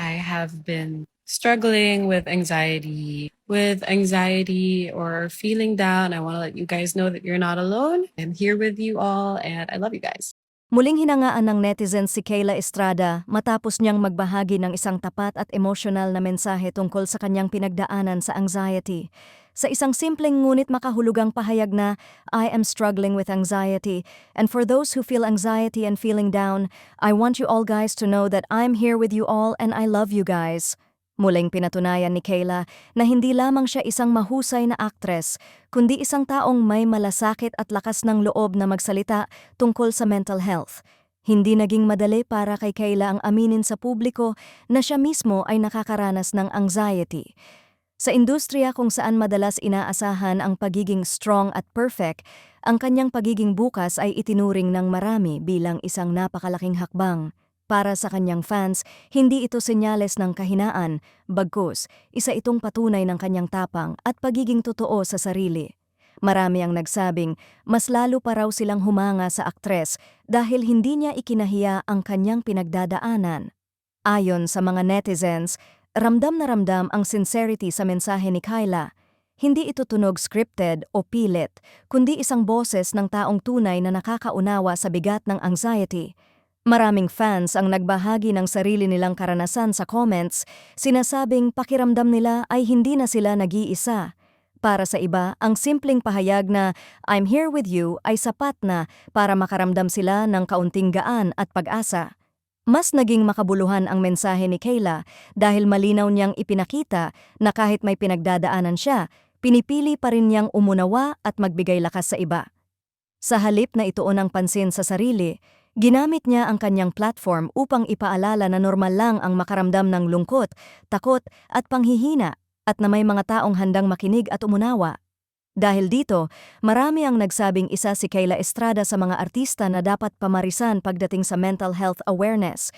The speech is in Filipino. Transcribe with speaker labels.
Speaker 1: I have been struggling with anxiety or feeling down. I want to let you guys know that you're not alone. I'm here with you all and I love you guys.
Speaker 2: Muling hinangaan ng netizen si Kayla Estrada matapos niyang magbahagi ng isang tapat at emosyonal na mensahe tungkol sa kanyang pinagdaanan sa anxiety. Sa isang simpleng ngunit makahulugang pahayag na, "I am struggling with anxiety, and for those who feel anxiety and feeling down, I want you all guys to know that I'm here with you all and I love you guys." Muling pinatunayan ni Kayla na hindi lamang siya isang mahusay na aktres, kundi isang taong may malasakit at lakas ng loob na magsalita tungkol sa mental health. Hindi naging madali para kay Kayla ang aminin sa publiko na siya mismo ay nakakaranas ng anxiety. Sa industriya kung saan madalas inaasahan ang pagiging strong at perfect, ang kanyang pagiging bukas ay itinuring ng marami bilang isang napakalaking hakbang. Para sa kanyang fans, hindi ito senyales ng kahinaan, bagkus, isa itong patunay ng kanyang tapang at pagiging totoo sa sarili. Marami ang nagsabing mas lalo pa raw silang humanga sa aktres dahil hindi niya ikinahiya ang kanyang pinagdadaanan. Ayon sa mga netizens, ramdam na ramdam ang sincerity sa mensahe ni Kayla. Hindi ito tunog scripted o pilit, kundi isang boses ng taong tunay na nakakaunawa sa bigat ng anxiety. Maraming fans ang nagbahagi ng sarili nilang karanasan sa comments, sinasabing pakiramdam nila ay hindi na sila nag-iisa. Para sa iba, ang simpleng pahayag na "I'm here with you" ay sapat na para makaramdam sila ng kaunting gaan at pag-asa. Mas naging makabuluhan ang mensahe ni Kayla dahil malinaw niyang ipinakita na kahit may pinagdadaanan siya, pinipili pa rin niyang umunawa at magbigay lakas sa iba. Sa halip na ituon ang pansin sa sarili, ginamit niya ang kanyang platform upang ipaalala na normal lang ang makaramdam ng lungkot, takot at panghihina at na may mga taong handang makinig at umunawa. Dahil dito, marami ang nagsabing isa si Kayla Estrada sa mga artista na dapat pamarisan pagdating sa mental health awareness.